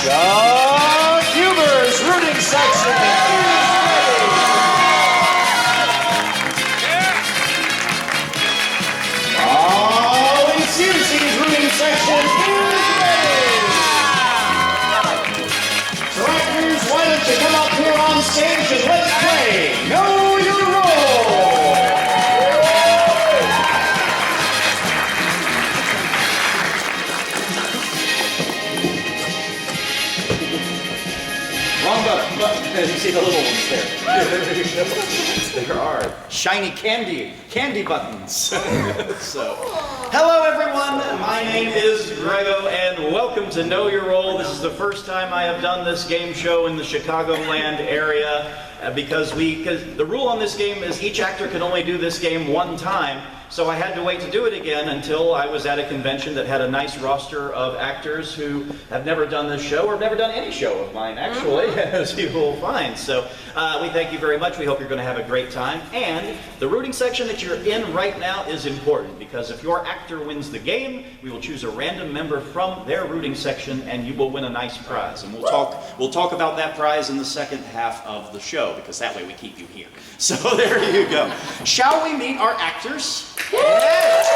Chuck Huber's rooting section is ready. Molly Searcy's rooting section is ready. So actors, why don't you come up here on stage and let's play Know Your Role. Wrong button. You see the little ones there. There are shiny candy buttons. So, hello everyone. My name is Greggo, and welcome to Know Your Role. This is the first time I have done this game show in the Chicagoland area because the rule on this game is each actor can only do this game one time. So I had to wait to do it again until I was at a convention that had a nice roster of actors who have never done this show or have never done any show of mine, actually, as you will find. So we thank you very much. We hope you're going to have a great time. And the rooting section that you're in right now is important because if your actor wins the game, we will choose a random member from their rooting section and you will win a nice prize. And we'll talk about that prize in the second half of the show because that way we keep you here. So there you go. Shall we meet our actors? Yes.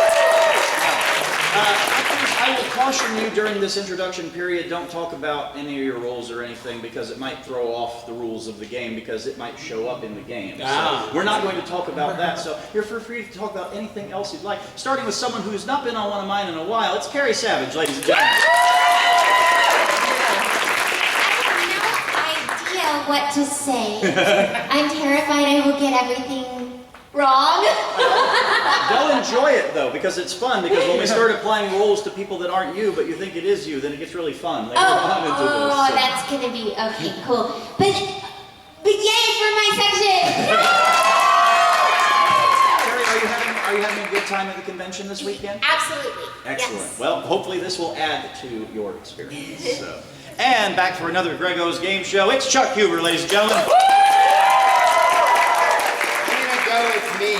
Actors, I will caution you during this introduction period, don't talk about any of your roles or anything because it might throw off the rules of the game because it might show up in the game. So we're not going to talk about that, so you're free to talk about anything else you'd like. Starting with someone who's not been on one of mine in a while, it's Carrie Savage, ladies and gentlemen. What to say. I'm terrified I will get everything wrong. They'll enjoy it though, because it's fun, because when we start applying roles to people that aren't you, but you think it is you, then it gets really fun later on into this. So. That's gonna be, okay, cool. But yay for my section! Carrie, are you having a good time at the convention this weekend? Absolutely. Excellent. Yes. Well, hopefully this will add to your experience. So. And back for another Greggo's Game Show, it's Chuck Huber, ladies and gentlemen. I'm gonna go with me.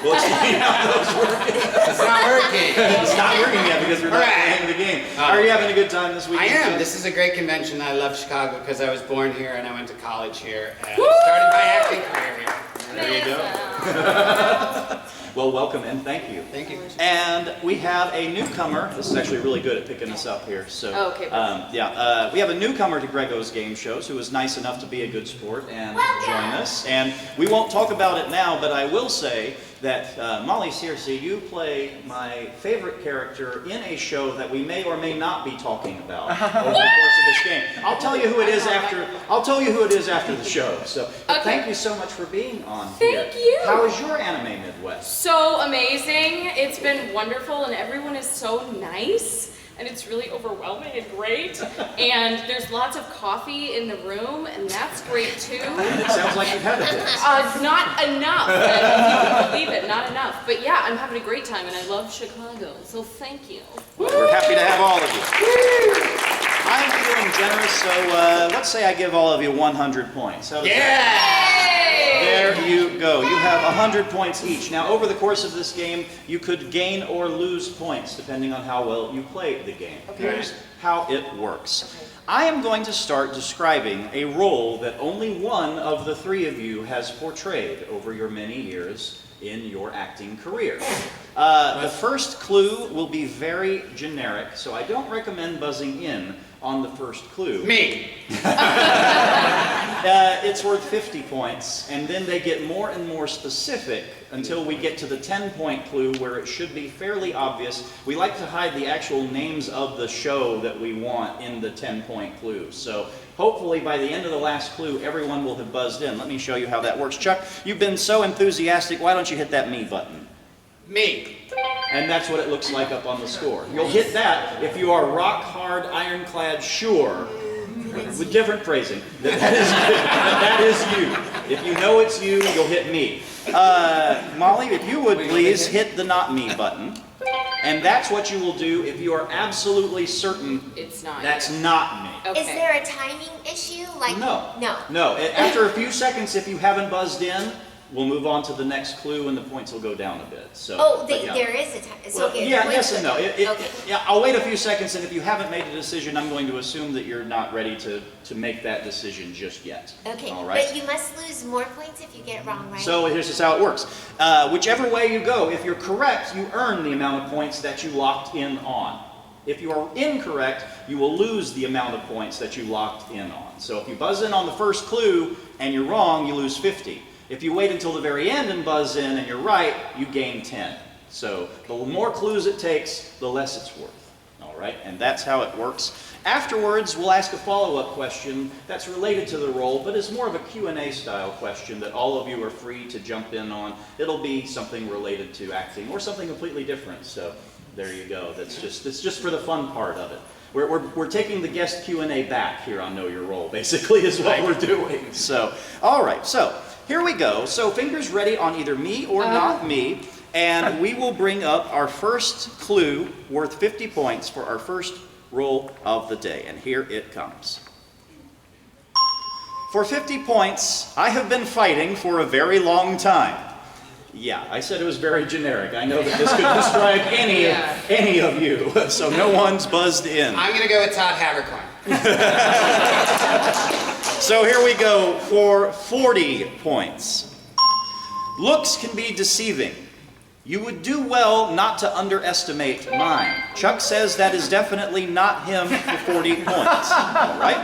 Well, explain how those work. It's not working. It's not working yet because we're not playing the game. Are you having a good time this weekend? I am. This is a great convention. I love Chicago because I was born here and I went to college here and I started my acting career here. There you go. Well, welcome and thank you. Thank you. And we have a newcomer. This is actually really good at picking us up here. So, okay. We have a newcomer to Greggo's Game Shows who was nice enough to be a good sport and join us. And we won't talk about it now, but I will say that Molly Searcy, you play my favorite character in a show that we may or may not be talking about over the course of this game. I'll tell you who it is after. I'll tell you who it is after the show. So, thank you so much for being on here. Thank you. How is your Anime Midwest? So amazing. It's been wonderful and everyone is so nice. And it's really overwhelming and great. And there's lots of coffee in the room, and that's great too. It sounds like you've had a bit. Not enough. If you can believe it, not enough. But yeah, I'm having a great time, and I love Chicago. So thank you. Well, we're happy to have all of you. I'm feeling generous, so let's say I give all of you 100 points. There you go. You have 100 points each. Now, over the course of this game, you could gain or lose points depending on how well you played the game. Here's how it works. I am going to start describing a role that only one of the three of you has portrayed over your many years in your acting career. The first clue will be very generic, so I don't recommend buzzing in on the first clue. Me. It's worth 50 points, and then they get more and more specific until we get to the 10-point clue where it should be fairly obvious. We like to hide the actual names of the show that we want in the 10-point clue. So hopefully by the end of the last clue, everyone will have buzzed in. Let me show you how that works. Chuck, you've been so enthusiastic. Why don't you hit that me button? Me. And that's what it looks like up on the score. You'll hit that if you are rock hard, ironclad sure, with different phrasing, that is you. If you know it's you, you'll hit me. Molly, if you would please hit the not me button. And that's what you will do if you are absolutely certain It's not that's you. not me. Okay. Is there a timing issue? Like No. No. No. After a few seconds, if you haven't buzzed in, we'll move on to the next clue and the points will go down a bit. So, Oh, but yeah. there is a time. So Well, okay, yeah, points yes and no. go down. Okay. Yeah, I'll wait a few seconds, and if you haven't made a decision, I'm going to assume that you're not ready to make that decision just yet. Okay, All right? but you must lose more points if you get it wrong, right? So here's just how it works. Whichever way you go, if you're correct, you earn the amount of points that you locked in on. If you are incorrect, you will lose the amount of points that you locked in on. So if you buzz in on the first clue and you're wrong, you lose 50. If you wait until the very end and buzz in and you're right, you gain 10. So the more clues it takes, the less it's worth. All right, and that's how it works. Afterwards, we'll ask a follow-up question that's related to the role, but is more of a Q&A style question that all of you are free to jump in on. It'll be something related to acting or something completely different. So there you go. It's just for the fun part of it. We're taking the guest Q&A back here on Know Your Role, basically, is what we're doing. So, all right, so here we go. So fingers ready on either me or not me, and we will bring up our first clue worth 50 points for our first role of the day, and here it comes. For 50 points, I have been fighting for a very long time. Yeah, I said it was very generic. I know that this could describe any of you, so no one's buzzed in. I'm going to go with Todd Havercorn. So here we go for 40 points. Looks can be deceiving. You would do well not to underestimate mine. Chuck says that is definitely not him for 40 points. All right?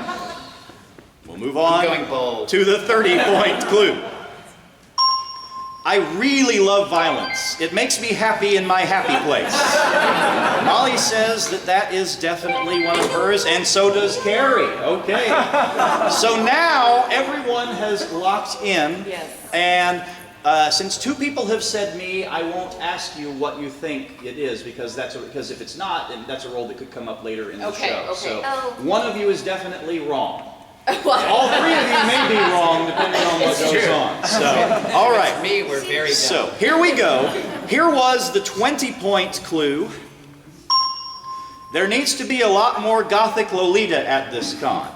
We'll move on going bold. to the 30-point clue. I really love violence. It makes me happy in my happy place. Molly says that that is definitely one of hers, and so does Carrie. Okay. So now everyone has locked in. Yes. And since two people have said me, I won't ask you what you think it is, because if it's not, then that's a role that could come up later in the show. Okay. So Oh. one of you is definitely wrong. All three of you may be wrong depending on what goes on. So, all right. Me, we're very dumb. So here we go. Here was the 20-point clue. There needs to be a lot more gothic Lolita at this con.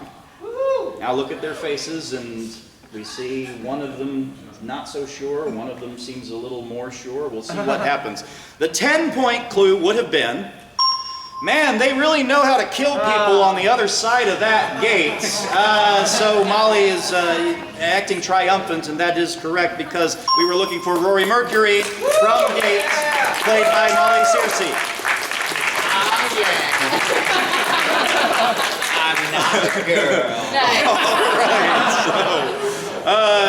Now look at their faces, and we see one of them not so sure, one of them seems a little more sure. We'll see what happens. The 10-point clue would have been, man, they really know how to kill people on the other side of that gate. So Molly is acting triumphant, and that is correct, because we were looking for Rory Mercury from Gates, played by Molly Searcy. Oh, yeah. I'm not a girl.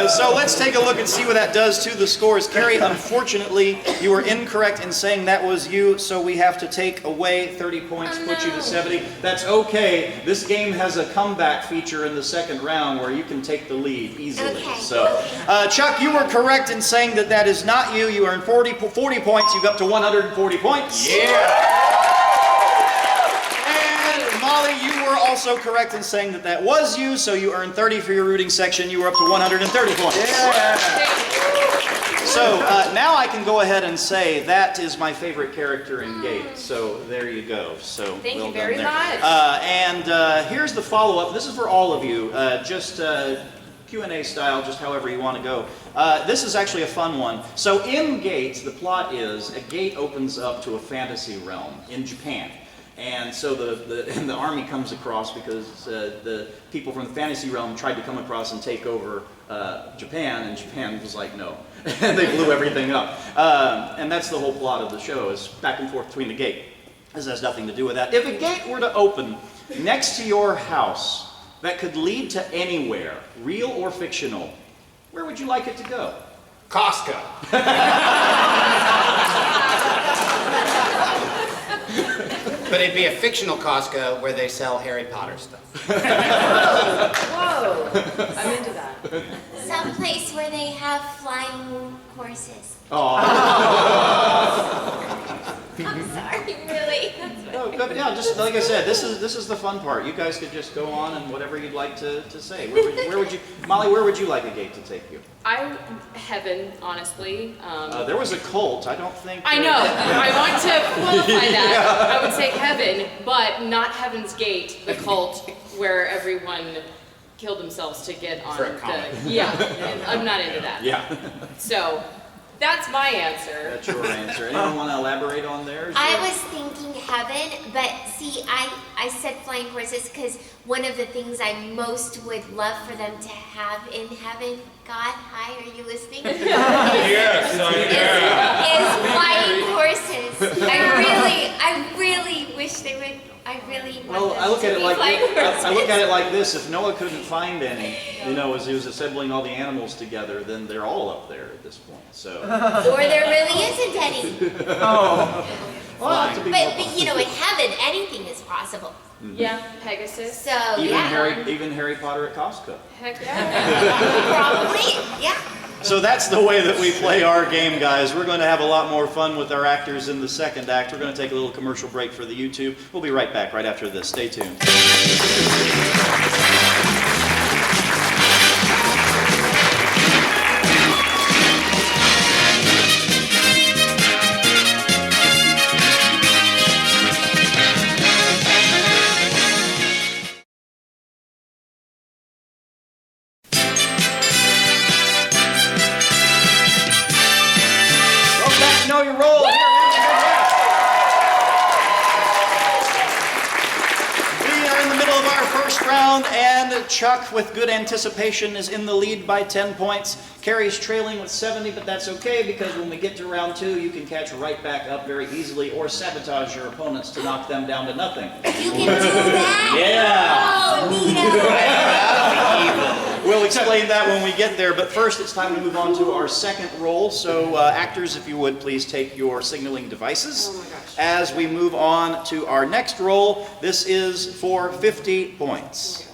So let's take a look and see what that does to the scores. Carrie, unfortunately, you were incorrect in saying that was you, so we have to take away 30 points, put you to 70. That's okay. This game has a comeback feature in the second round where you can take the lead easily. Okay. So, Chuck, you were correct in saying that that is not you. You earned 40 points. You got up to 140 points. Yeah. Molly, you were also correct in saying that that was you, so you earned 30 for your rooting section. You were up to 130 points. Yeah. So now I can go ahead and say that is my favorite character in Gate. So there you go. So Thank well you done very there. much. And here's the follow-up. This is for all of you. Just Q&A style, just however you want to go. This is actually a fun one. So in Gate, the plot is a gate opens up to a fantasy realm in Japan. And so the army comes across because the people from the fantasy realm tried to come across and take over Japan, and Japan was like, no. And they blew everything up. And that's the whole plot of the show, is back and forth between the gate. This has nothing to do with that. If a gate were to open next to your house that could lead to anywhere, real or fictional, where would you like it to go? Costco. But it'd be a fictional Costco where they sell Harry Potter stuff. Whoa, I'm into that. Some place where they have flying horses. Oh. I'm sorry, really. That's what No, but yeah, just like I said, this is the fun part. You guys could just go on and whatever you'd like to say. Where would you, Molly? Where would you like a gate to take you? Heaven, honestly. There was a cult. I don't think. I know. I want to qualify that. I would say heaven, but not Heaven's Gate, the cult where everyone kill themselves to get on For a comic. Yeah, and I'm not into that. Yeah. So that's my answer. That's your answer. Anyone want to elaborate on theirs? I was thinking heaven, but see, I said flying horses because one of the things I most would love for them to have in heaven, God, hi, are you listening? Yes, is flying horses. I really wish they would. I really want Well, them I look to at it be like flying horses. I look at it like this: if Noah couldn't find any, as he was assembling all the animals together, then they're all up there at this point. So. Or there really isn't any. Well, to be more But in heaven, anything is possible. Yeah, Pegasus. So even yeah, even Harry Potter at Costco. Heck yeah. probably yeah. So that's the way that we play our game, guys. We're going to have a lot more fun with our actors in the second act. We're going to take a little commercial break for the YouTube. We'll be right back right after this. Stay tuned. Know your role. We are in the middle of our first round, and Chuck, with good anticipation, is in the lead by 10 points. Carrie's trailing with 70, but that's okay because when we get to round 2, you can catch right back up very easily or sabotage your opponents to knock them down to nothing. You can do that. Yeah. Oh, neato. We'll explain that when we get there, but first it's time to move on to our second roll. So actors, if you would, please take your signaling devices. Oh my gosh. As we move on to our next roll, this is for 50 points.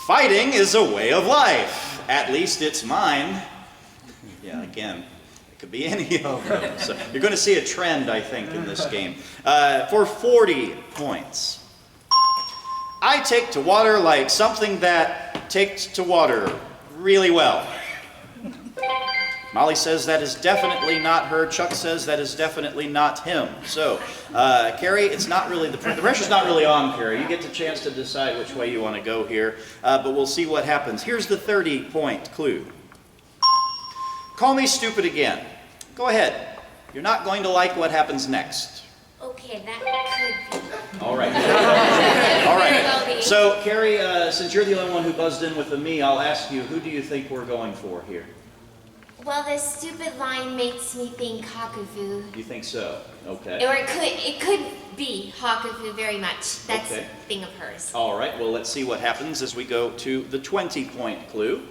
Fighting is a way of life. At least it's mine. Yeah, again, it could be any of them. So you're going to see a trend, I think, in this game. For 40 points. I take to water like something that takes to water really well. Molly says that is definitely not her. Chuck says that is definitely not him. So, Carrie, it's not really the pressure's not really on Carrie. You get the chance to decide which way you want to go here, but we'll see what happens. Here's the 30-point clue. Call me stupid again. Go ahead. You're not going to like what happens next. Okay, that could be. All right. All right. So, Carrie, since you're the only one who buzzed in with the me, I'll ask you, who do you think we're going for here? Well, this stupid line makes me think Hakufu. You think so? Okay. Or it could be Hakufu very much. That's Okay. a thing of hers. All right. Well, let's see what happens as we go to the 20-point clue.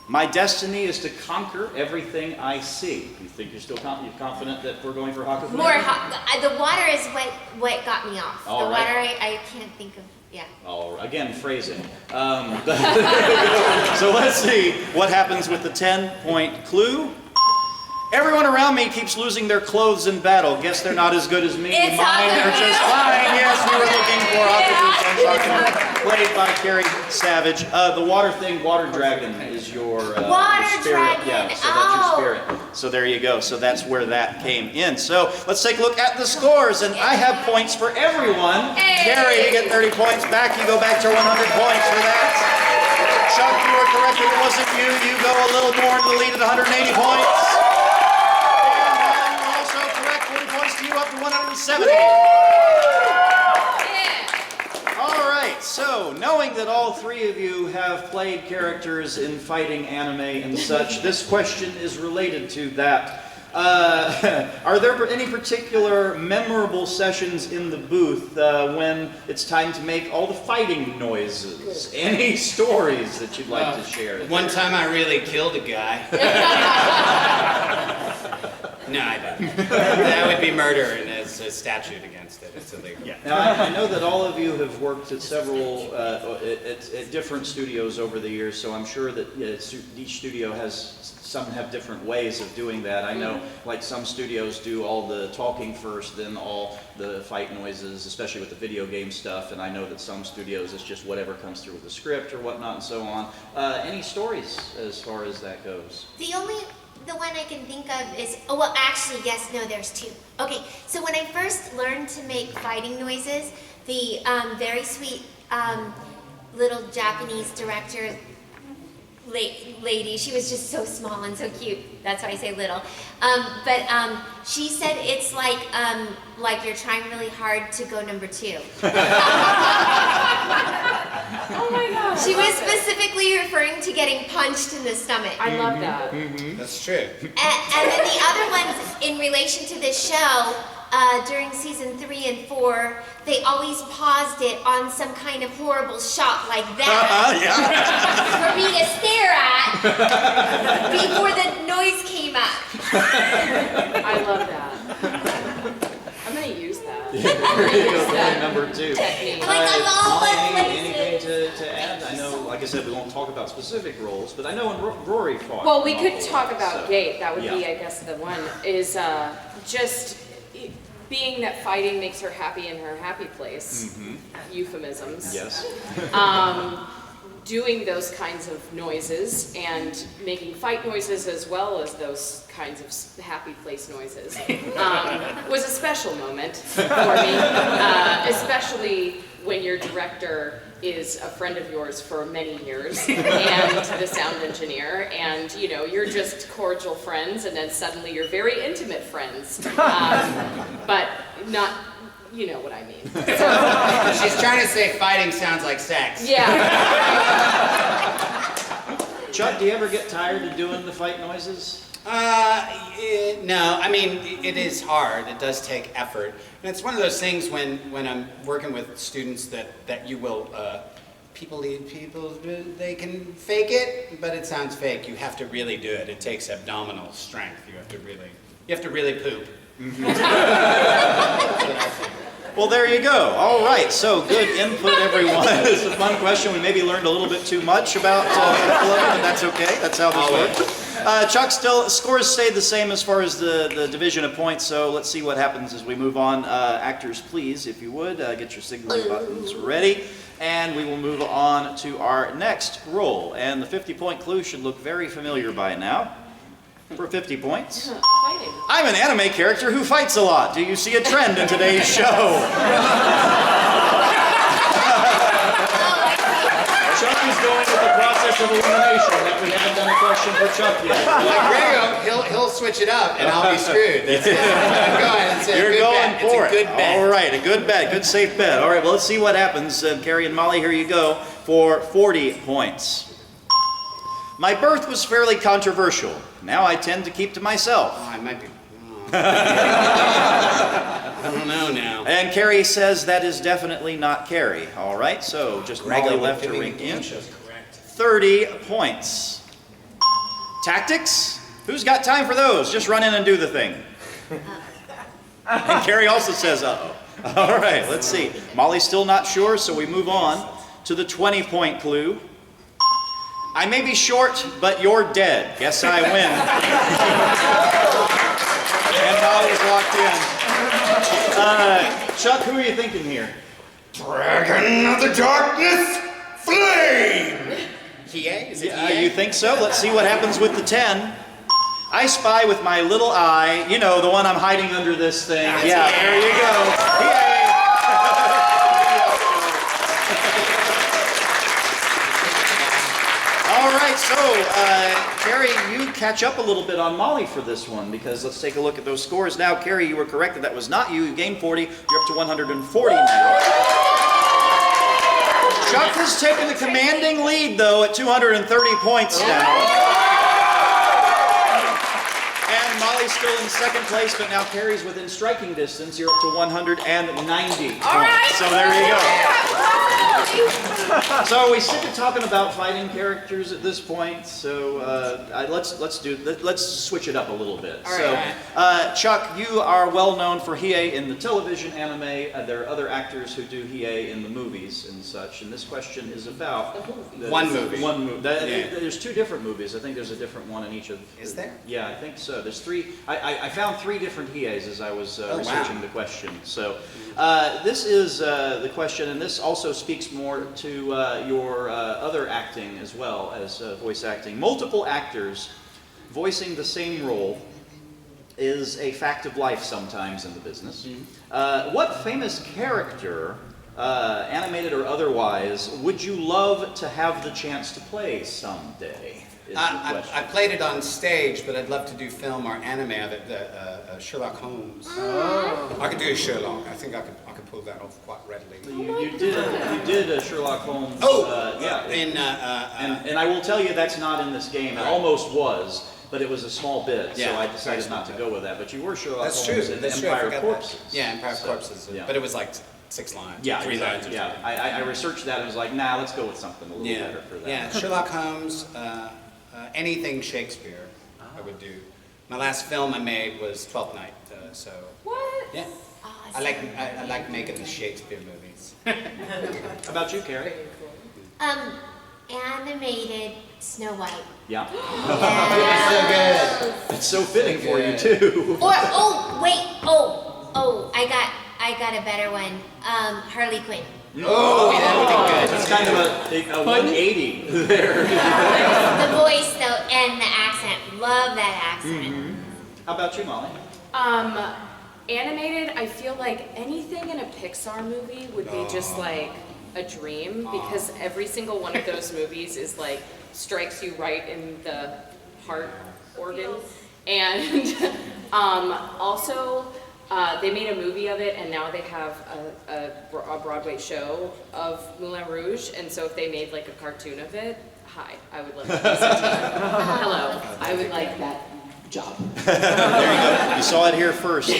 My destiny is to conquer everything I see. You think you're still confident that we're going for Hakufu? More the water is what got me off. All the right. water I can't think of. Yeah. Oh, again, phrasing. So let's see what happens with the 10-point clue. Everyone around me keeps losing their clothes in battle. Guess they're not as good as me. It's Mine are Hakufu. just fine. Yes, we were looking for Hakufu, played by Carrie Savage. The water thing, water dragon, is your Water spirit. dragon. Yeah, so that's your spirit. So there you go. So that's where that came in. So let's take a look at the scores, and I have points for everyone. Hey. Carrie, you get 30 points back. You go back to 100 points for that. Chuck, you were correct. It wasn't you. You go a little more into the lead at 180 points. Up to 170. All right, so knowing that all three of you have played characters in fighting anime and such, this question is related to that. Are there any particular memorable sessions in the booth when it's time to make all the fighting noises? Any stories that you'd like to share? One time I really killed a guy. No, I didn't. That would be murder, and there's a statute against it. It's illegal. Yeah. Now, I know that all of you have worked at several, at different studios over the years, so I'm sure that each studio some have different ways of doing that. I know, like, some studios do all the talking first, then all the fight noises, especially with the video game stuff, and I know that some studios, it's just whatever comes through with the script or whatnot and so on. Any stories as far as that goes? The one I can think of is, oh, well, actually, yes, no, there's two. Okay, so when I first learned to make fighting noises, the very sweet little Japanese director lady. She was just so small and so cute. That's why I say little. But she said it's like you're trying really hard to go number 2. Oh my gosh. She was specifically referring to getting punched in the stomach. I love that. That's true. And then the other ones in relation to this show, during season 3 and 4, they always paused it on some kind of horrible shot like that for me to stare at before the noise came up. I love that. I'm gonna use that. Number 2. Like I'm all Molly, in anything places. to add? I know, like I said, we won't talk about specific roles, but I know when Rory fought. Well, we an could awful talk lot, about so, Gate. That would yeah. be, I guess, the one is just being that fighting makes her happy in her happy place. Euphemisms. Yes. Doing those kinds of noises and making fight noises as well as those kinds of happy place noises was a special moment for me, especially when your director is a friend of yours for many years and the sound engineer, and you know, you're just cordial friends and then suddenly you're very intimate friends, but not, you know what I mean. She's trying to say fighting sounds like sex. Yeah. Chuck, do you ever get tired of doing the fight noises? No, I mean, it is hard. It does take effort. And it's one of those things when I'm working with students that you will, people, they can fake it, but it sounds fake. You have to really do it. It takes abdominal strength. You have to really poop. Well, there you go. All right, so good input, everyone. It's a fun question. We maybe learned a little bit too much about Nickelodeon, and that's okay. That's how this works. Chuck, still, scores stayed the same as far as the division of points, so let's see what happens as we move on. Actors, please, if you would, get your signaling buttons ready. And we will move on to our next role. And the 50-point clue should look very familiar by now. For 50 points. Fighting. I'm an anime character who fights a lot. Do you see a trend in today's show? Chuck is going with the process of elimination. That we haven't done a question for Chuck yet. Like Greggo, he'll switch it up and I'll be screwed. That's it. Go ahead. It's a You're good going bet. for It's a good it. bet. All right, a good bet, good safe bet. All right, well, let's see what happens. Carrie and Molly, here you go for 40 points. My birth was fairly controversial. Now I tend to keep to myself. Oh, I might be. I don't know now. And Carrie says that is definitely not Carrie. All right, so just Molly left to ring in. 30 points. Tactics? Who's got time for those? Just run in and do the thing. And Carrie also says, uh-oh. All right, let's see. Molly's still not sure, so we move on to the 20-point clue. I may be short, but you're dead. Guess I win. And Molly's locked in. Chuck, who are you thinking here? Dragon of the Darkness, Flame! Hiei? Is it Yeah, Hiei? you think so? Let's see what happens with the 10. I spy with my little eye. You know, the one I'm hiding under this thing. That's Yeah, Hiei. there you go. Yay! All right, so Carrie, you catch up a little bit on Molly for this one because let's take a look at those scores. Now, Carrie, you were corrected. That was not you. You gained 40. You're up to 140 now. Chuck has taken the commanding lead, though, at 230 points now. And Molly's still in second place, but now Carrie's within striking distance. You're up to 190 points. All right. So there you go. So are we sick of talking about fighting characters at this point? So let's switch it up a little bit. All right. Chuck, you are well known for Hiei in the television anime. There are other actors who do Hiei in the movies and such. And this question is about One movie. One movie. Yeah. There's two different movies. I think there's a different one in each of. Is there? Yeah, I think so. There's three. I found three different Hieis as I was researching the question. So this is the question, and this also speaks more to your other acting as well as voice acting. Multiple actors voicing the same role is a fact of life sometimes in the business. What famous character animated or otherwise, would you love to have the chance to play someday? Is the question. I played it on stage, but I'd love to do film or anime of it. Sherlock Holmes. Oh. I could do a Sherlock. I think I could pull that off quite readily. You did a Sherlock Holmes. Yeah. And I will tell you that's not in this game. It almost was, but it was a small bit, so I decided not to go with that. But you were Sherlock Holmes in Empire of Corpses. Yeah, Empire of Corpses. Yeah. But it was like 6 lines. Yeah, 3 lines. exactly. Yeah, I researched that and was like, nah, let's go with something a little better for that. Yeah, Sherlock Holmes, anything Shakespeare, I would do. My last film I made was Twelfth Night. So. What? Yeah. Awesome. I like making the Shakespeare movies. How about you, Carrie? Animated Snow White. Yeah. Yeah. So good. It's so fitting for you too. Or I got a better one. Harley Quinn. Oh, that would be good. It's kind of a 180 there. The voice though and the accent. Love that accent. How about you, Molly? Animated, I feel like anything in a Pixar movie would be just like a dream because every single one of those movies is like strikes you right in the heart organ. And also, they made a movie of it and now they have a Broadway show of Moulin Rouge. And so if they made like a cartoon of it, hi, I would love to listen to it. Hello, I would like that job. There you go. You saw it here first.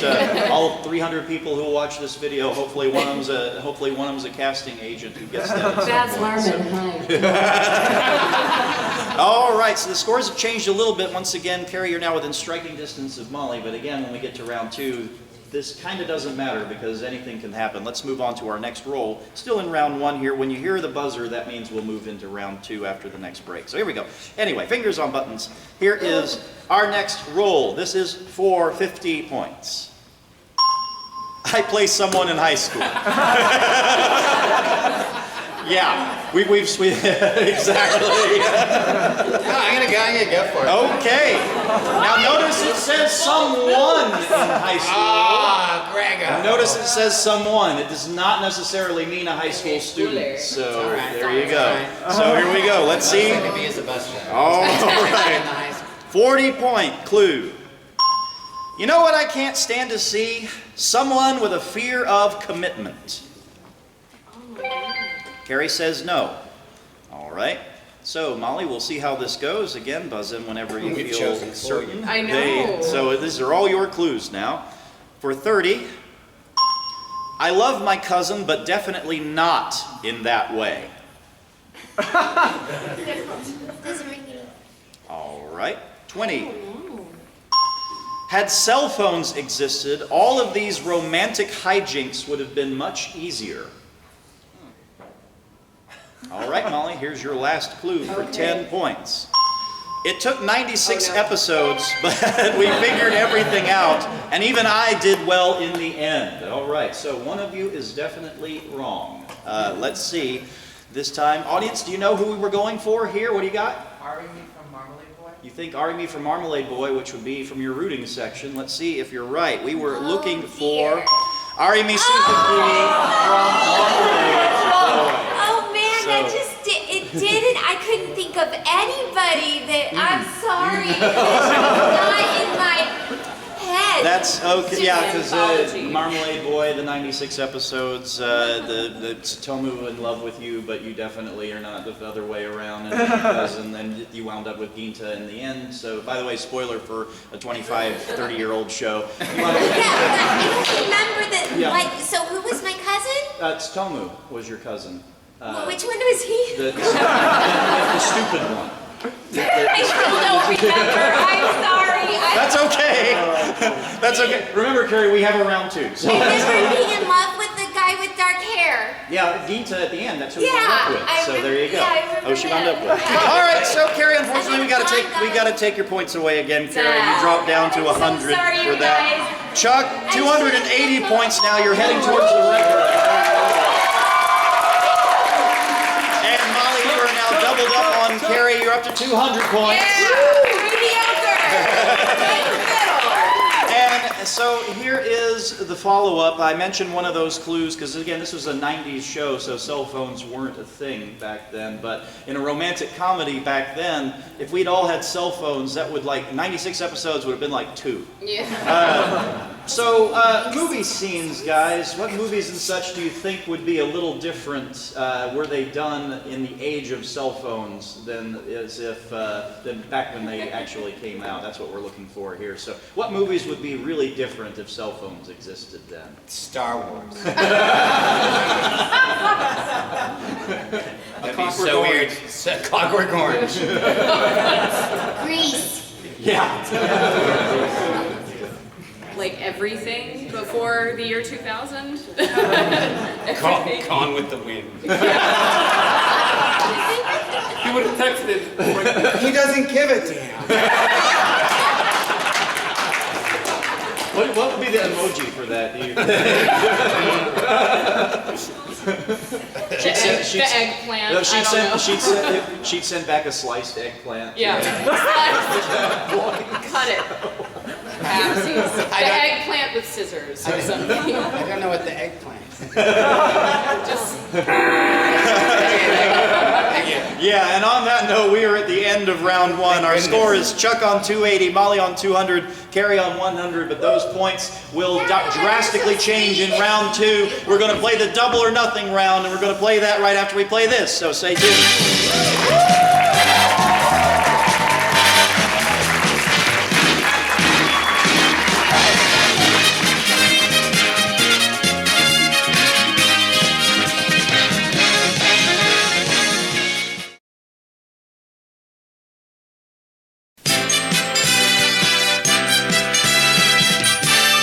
All 300 people who will watch this video, hopefully one of them's a casting agent who gets that. Baz Luhrmann, hi. All right, so the scores have changed a little bit. Once again, Carrie, you're now within striking distance of Molly, but again, when we get to round 2, this kind of doesn't matter because anything can happen. Let's move on to our next roll. Still in round 1 here. When you hear the buzzer, that means we'll move into round 2 after the next break. So here we go. Anyway, fingers on buttons. Here is our next roll. This is for 50 points. I play someone in high school. Yeah, we've exactly. No, I'm gonna go for it. Okay. Now notice it says someone in high school. Ah, Greggo. Notice it says someone. It does not necessarily mean a high school student. So All right. there you go. So here we go. Let's see. Maybe as a bus driver. All right. 40-point clue. You know what I can't stand to see? Someone with a fear of commitment. Carrie says no. All right. So, Molly, we'll see how this goes. Again, buzz in whenever you We've feel chosen certain. I know. So these are all your clues now. For 30, I love my cousin, but definitely not in that way. Doesn't ring any. All right. 20. Had cell phones existed, all of these romantic hijinks would have been much easier. All right, Molly, here's your last clue for 10 points. It took 96 episodes, but we figured everything out, and even I did well in the end. All right, so one of you is definitely wrong. Let's see. This time, audience, do you know who we were going for here? What do you got? Ari from Marmalade Boy? You think Ari from Marmalade Boy, which would be from your rooting section. Let's see if you're right. We were looking for Ari Suzuki from Marmalade Boy. Oh man, So- that just didn't. I couldn't think of anybody that. I'm sorry. It's not in my head. That's okay, yeah, because Anthology. Marmalade Boy, the 96 episodes, the Tomu in love with you, but you definitely are not the other way around, and then you wound up with Ginta in the end. So, by the way, spoiler for a 25, 30-year-old show. You wound up with I don't remember that. Yeah. Like, so who was my cousin? Tomu was your cousin. Which one was he? The stupid one. I still don't remember. I'm sorry. That's okay. That's okay. Remember, Carrie, we have a round 2. So I remember being in love with the guy with dark hair. yeah, Ginta at the end. That's who we Yeah, wound up with. I So remember- there you go. yeah, I remember Oh, she wound that. up with. All right, so Carrie, unfortunately, we gotta take your points away again, Carrie. You dropped down to I'm so 100 sorry, for you that. guys. Chuck, 280 points now. You're heading towards the record. And Molly, you are now doubled up on Carrie. You're up to 200 points. Mediocre. And so here is the follow-up. I mentioned one of those clues because, again, this was a 90s show, so cell phones weren't a thing back then. But in a romantic comedy back then, if we'd all had cell phones, that would, like, 96 episodes would have been like 2. Yeah. So, movie scenes, guys. What movies and such do you think would be a little different were they done in the age of cell phones than back when they actually came out? That's what we're looking for here. So, what movies would be really different if cell phones existed then? Star Wars. That'd be Clockwork so Orange. weird. Clockwork Orange. Grease. Yeah. Like everything before the year 2000? Gone with the Wind. He would have texted. He doesn't give a damn. What would be the emoji for that? Do you The eggplant. No, I don't know. she'd send back a sliced eggplant. Yeah. Cut it. Halfsies. The eggplant with scissors or something. I don't know what the eggplant is. Just Yeah, and on that note, we are at the end of round one. Our score is Chuck on 280, Molly on 200, Carrie on 100, but those points will drastically change in round two. We're going to play the double or nothing round, and we're going to play that right after we play this, so stay tuned.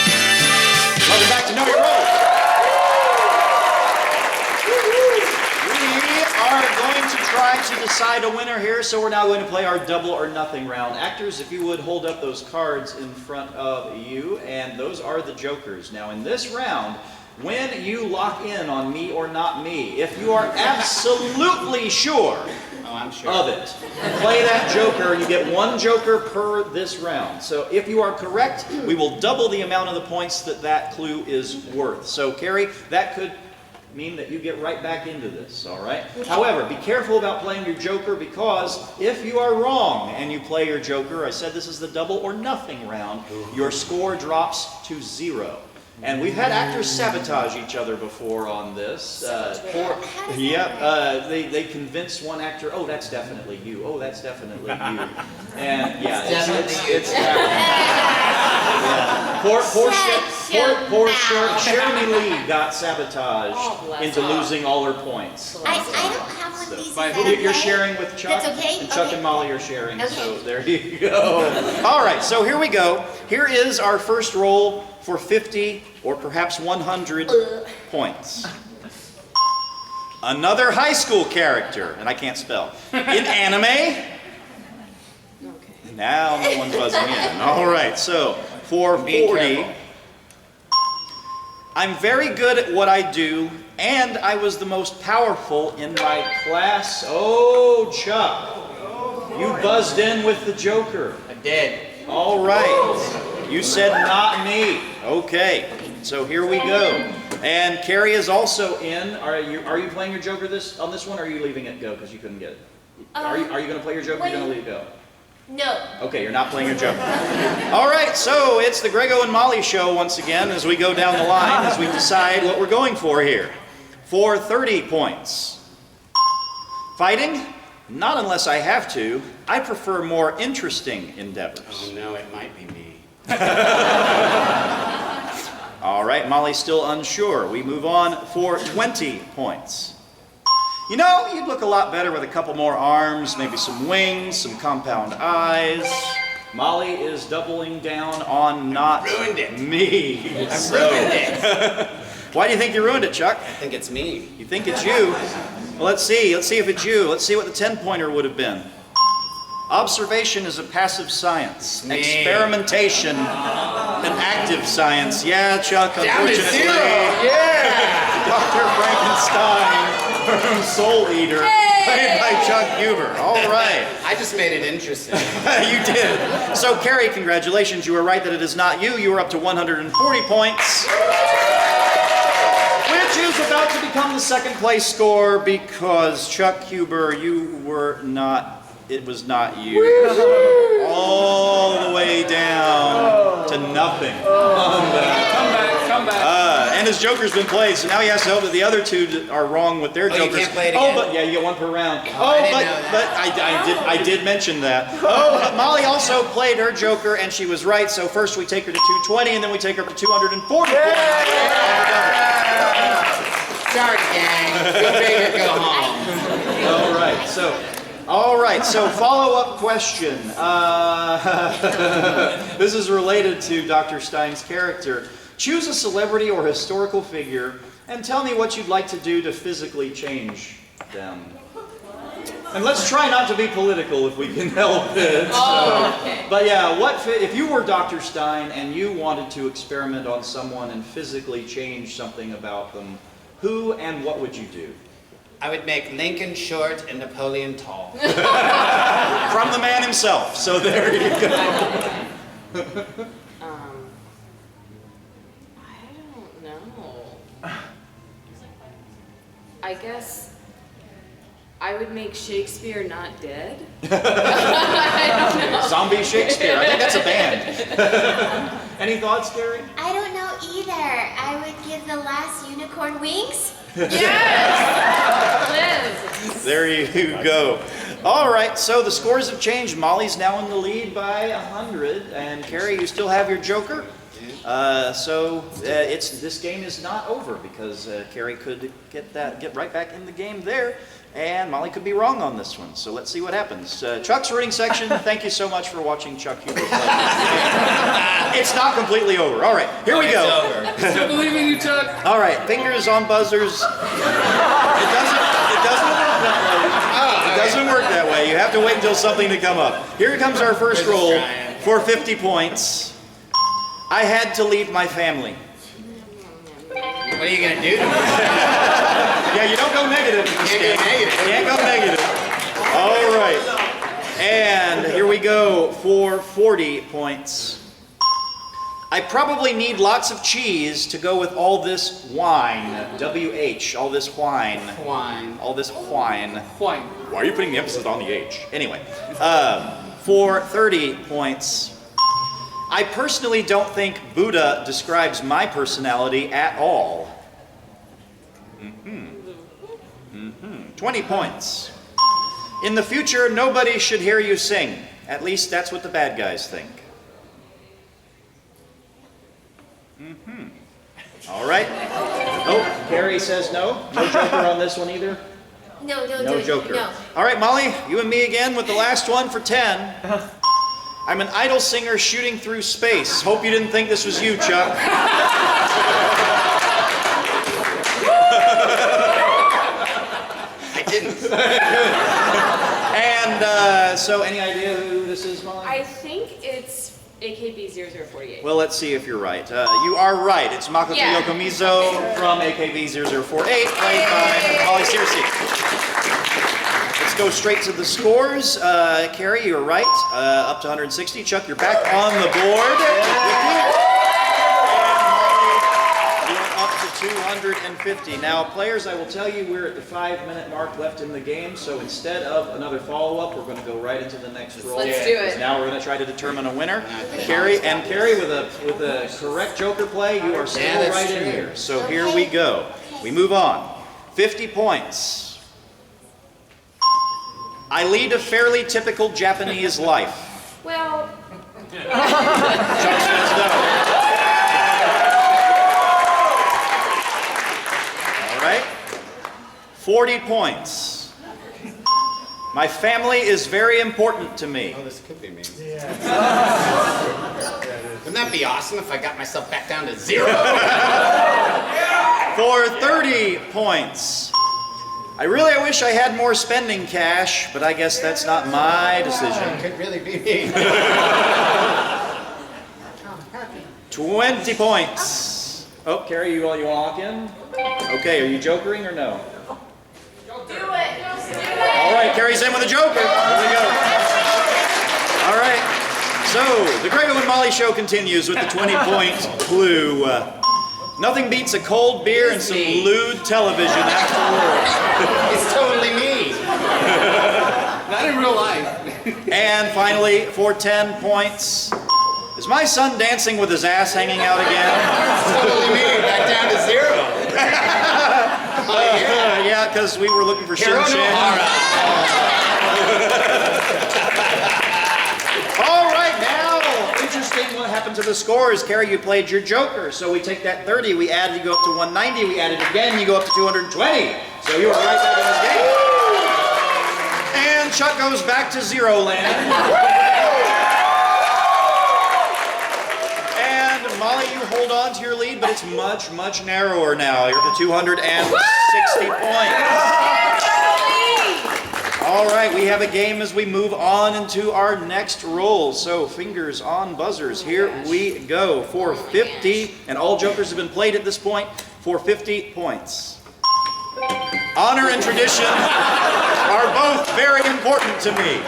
Welcome back to Know Your Role. We are going to try to decide a winner here, so we're now going to play our double or nothing round. Actors, if you would hold up those cards in front of you, and those are the jokers. Now, in this round, when you lock in on me or not me, if you are absolutely sure I'm sure. of it, play that joker. You get one joker per this round. So if you are correct, we will double the amount of the points that clue is worth. So Carrie, that could mean that you get right back into this, all right? However, be careful about playing your joker, because if you are wrong and you play your joker, I said this is the double or nothing round, your score drops to 0. And we've had actors sabotage each other before on this. They convince one actor, oh, that's definitely you. Oh, that's definitely you. And yeah, it's Poor Jeremy Lee got sabotaged into losing all her points. I don't have one of these. Is that You're okay? sharing with Chuck, That's okay? and Chuck Okay. and Molly are sharing, Okay. so there you go. All right, so here we go. Here is our first roll for 50 or perhaps 100 points. Another high school character, and I can't spell, in anime. okay. Now no one's buzzing in. All right, so for Be 40, careful. I'm very good at what I do, and I was the most powerful in my class. Oh, Chuck, you buzzed in with the joker. I did. All right, you said not me. Okay, so here we go. And Carrie is also in. Are you playing your joker on this one, or are you leaving it go because you couldn't get it? Are you going to play your joker, or are you going to leave it go? No. Okay, you're not playing your joker. All right, so it's the Greggo and Molly show once again as we go down the line, as we decide what we're going for here. For 30 points. Fighting? Not unless I have to. I prefer more interesting endeavors. Oh no, it might be me. All right, Molly's still unsure. We move on for 20 points. You know, you'd look a lot better with a couple more arms, maybe some wings, some compound eyes. Molly is doubling down on not Ruined it. me. I've ruined it. Why do you think you ruined it, Chuck? I think it's me. You think it's you? Well, let's see. Let's see if it's you. Let's see what the 10-pointer would have been. Observation is a passive science. Me. Experimentation, an active science. Yeah, Chuck, Down to unfortunately. 0. Yeah. Dr. Frankenstein, Soul Eater. Hey! Played by Chuck Huber. All right. I just made it interesting. You did. So, Carrie, congratulations. You were right that it is not you. You were up to 140 points. Which is about to become the second place score because, Chuck Huber, you were not, it was not you. All the way down to nothing. Come back. And his joker's been played, so now he has to hope that the other two are wrong with their jokers. You can't play it again? But yeah, you get one per round. I didn't know that. But I did mention that. But Molly also played her joker, and she was right. So first we take her to 220, and then we take her up to 240. Sorry, gang. Go big or go home. All right. So follow-up question. This is related to Dr. Stein's character. Choose a celebrity or historical figure and tell me what you'd like to do to physically change them. And let's try not to be political if we can help it. Okay. But yeah, if you were Dr. Stein and you wanted to experiment on someone and physically change something about them, who and what would you do? I would make Lincoln short and Napoleon tall. From the man himself. So there you go. I don't know. I guess I would make Shakespeare not dead. I don't know. Zombie Shakespeare. I think that's a band. Any thoughts, Carrie? I don't know either. I would give the last unicorn wings. Yes! Liz! There you go. All right, so the scores have changed. Molly's now in the lead by 100, and Carrie, you still have your joker. This game is not over because Carrie could get right back in the game there, and Molly could be wrong on this one. So let's see what happens. Chuck's rooting section. Thank you so much for watching Chuck Huber play. It's not completely over. All right, here we go. Still believe in you, Chuck. All right, fingers on buzzers. It doesn't work that way. You have to wait until something to come up. Here comes our first roll for 50 points. I had to leave my family. What are you going to do to me? Yeah, you don't go negative in this game. Can't go negative. All right. And here we go for 40 points. I probably need lots of cheese to go with all this wine. W-H, all this wine. Wine. All this wine. Wine. Why are you putting the emphasis on the H? Anyway, for 30 points. I personally don't think Buddha describes my personality at all. 20 points. In the future, nobody should hear you sing. At least that's what the bad guys think. All right. Oh, Carrie says no. No joker on this one either? No No joker. No. All right, Molly, you and me again with the last one for 10. I'm an idol singer shooting through space. Hope you didn't think this was you, Chuck. I didn't. And so any idea who this is, Molly? I think it's AKB 0048. Well, let's see if you're right. You are right. It's Makoto Yeah. Yokomizo from AKB 0048, played by Molly Searcy. Let's go straight to the scores. Carrie, you're right. Up to 160. Chuck, you're back on the board. And Molly, you're up to 250. Now, players, I will tell you we're at the 5-minute mark left in the game, so instead of another follow-up, we're going to go right into the next roll. Let's do it. Now we're going to try to determine a winner. Carrie, with a correct joker play, you are still that's right in true. here. So here we go. We move on. 50 points. I lead a fairly typical Japanese life. Well, Chuck says no. All right. 40 points. My family is very important to me. Oh, this could be me. Wouldn't that be awesome if I got myself back down to 0? For 30 points. I wish I had more spending cash, but I guess that's not my decision. It could really be me. 20 points. Oh, Carrie, you want to lock in? Okay, are you jokering or no? do it. All right, Carrie's in with a joker. Here we go. All right. So, the Greggo and Molly show continues with the 20-point clue. Nothing beats a cold beer and some lewd television after work. It's totally me. Not in real life. And finally, for 10 points, is my son dancing with his ass hanging out again? It's totally me. Back down to 0. Yeah, because we were looking for Shin Hero Chan. Nohara. All right, now, interesting what happened to the scores. Carrie, you played your joker, so we take that 30, we add, you go up to 190, we add it again, you go up to 220. So you are right back in this game. And Chuck goes back to 0 land. And Molly, you hold on to your lead, but it's much, much narrower now. You're up to 260 points. All right, we have a game as we move on into our next roll. So fingers on buzzers. Here we go for 50, and all jokers have been played at this point for 50 points. Honor and tradition are both very important to me.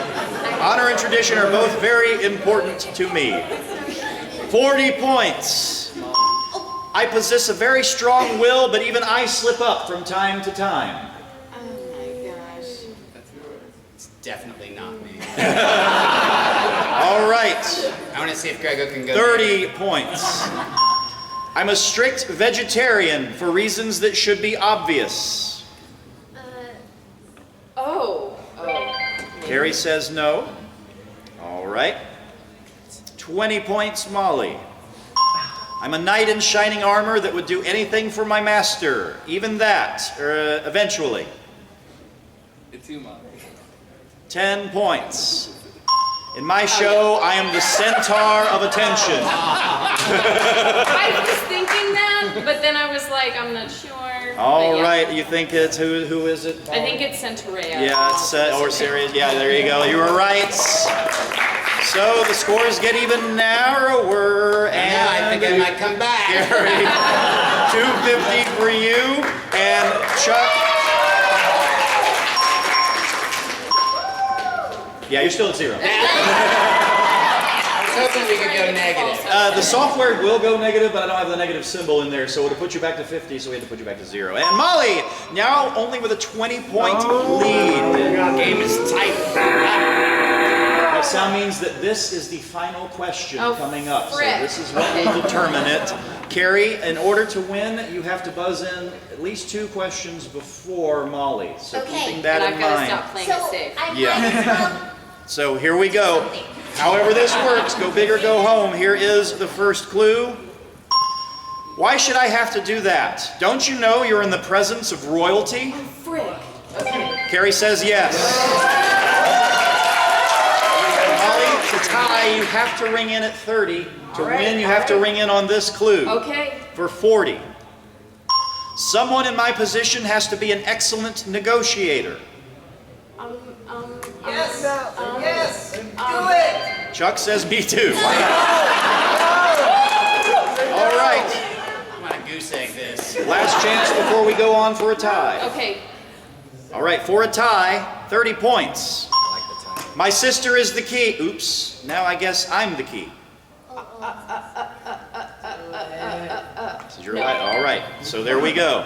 Honor and tradition are both very important to me. 40 points. I possess a very strong will, but even I slip up from time to time. Definitely not me. All right. I want to see if Greggo can go. 30 points. I'm a strict vegetarian for reasons that should be obvious. Carrie says no. All right. 20 points, Molly. I'm a knight in shining armor that would do anything for my master. Even that, eventually. It's you, Mom. 10 points. In my show, I am the centaur of attention. I was thinking that, but then I was like, I'm not sure. All right, you think it's, who is it? I think it's Centaurea. Yeah, it's or Sirius. Yeah, there you go. You were right. So the scores get even narrower, and Yeah, I think I might come back. Carrie, 250 for you, and Chuck. Yeah, you're still at 0. I was hoping we could go negative. The software will go negative, but I don't have the negative symbol in there, so it would put you back to 50, so we had to put you back to 0. And Molly, now only with a 20-point lead. Game is tight. That sound means that this is the final question coming up. So frick. this is what will determine it. Carrie, in order to win, you have to buzz in at least 2 questions before Molly. So Okay. keeping that And in I've got to mind. stop playing So it safe. I Yeah. might as well. So here we go. However this works, go big or go home. Here is the first clue. Why should I have to do that? Don't you know you're in the presence of royalty? Frick. Okay. Carrie says yes. Molly, to tie, you have to ring in at 30. To win, you have to ring in on this clue. Okay. For 40. Someone in my position has to be an excellent negotiator. Yes, do it. Chuck says me too. All right. I want to goose egg this. Last chance before we go on for a tie. Okay. All right, for a tie, 30 points. My sister is the key. Oops, now I guess I'm the key. So you're right. All right, so there we go.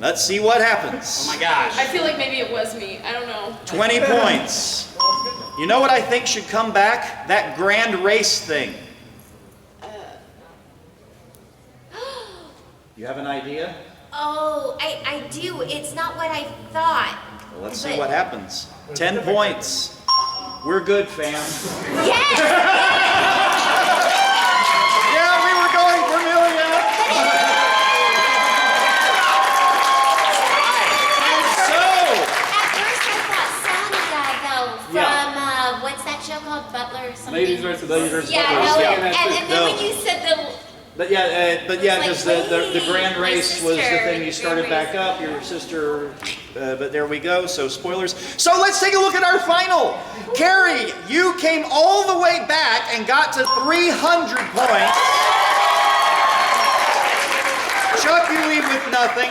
Let's see what happens. Oh my gosh. I feel like maybe it was me. I don't know. 20 points. You know what I think should come back? That grand race thing. You have an idea? Oh, I do. It's not what I thought. Well, let's see what happens. 10 points. We're good, fam. Yes! Yeah, we were going for Amelia. So, At first I thought Sonia, though, from, Yeah. what's that show called? Butler or something? Ladies versus Butlers. Yeah, no, Yeah. and then No. when you said the... but yeah, because Like, the grand my race was the sister, thing you started grand back up. Your sister, but there we go. So spoilers. So let's take a look at our final. Carrie, you came all the way back and got to 300 points. Chuck, you leave with nothing.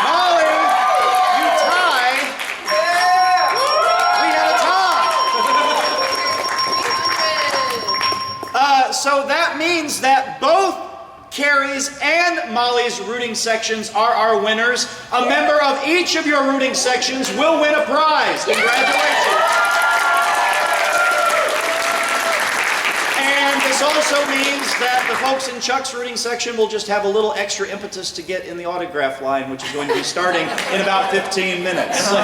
Molly, you Carrie's, and Molly's rooting sections are our winners. A member of each of your rooting sections will win a prize. Congratulations. And this also means that the folks in Chuck's rooting section will just have a little extra impetus to get in the autograph line, which is going to be starting in about 15 minutes. So,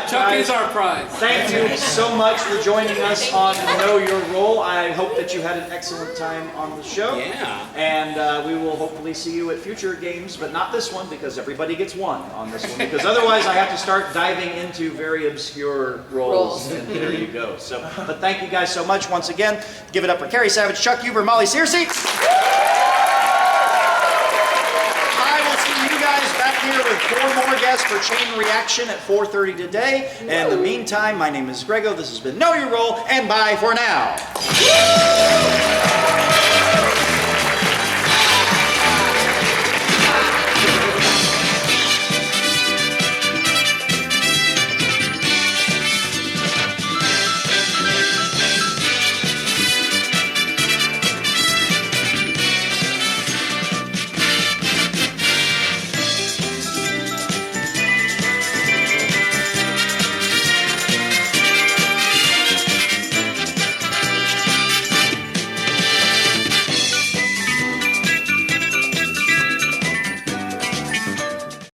Chuck is our prize. thank you so much for joining us on Know Your Role. I hope that you had an excellent time on the show. Yeah. And we will hopefully see you at future games, but not this one, because everybody gets one on this one. Because otherwise I have to start diving into very obscure roles. And there you go. So, but thank you guys so much once again. Give it up for Carrie Savage, Chuck Huber, Molly Searcy. I will see you guys back here with 4 more guests for Chain Reaction at 4:30 today. And in the meantime, my name is Greggo. This has been Know Your Role, and bye for now.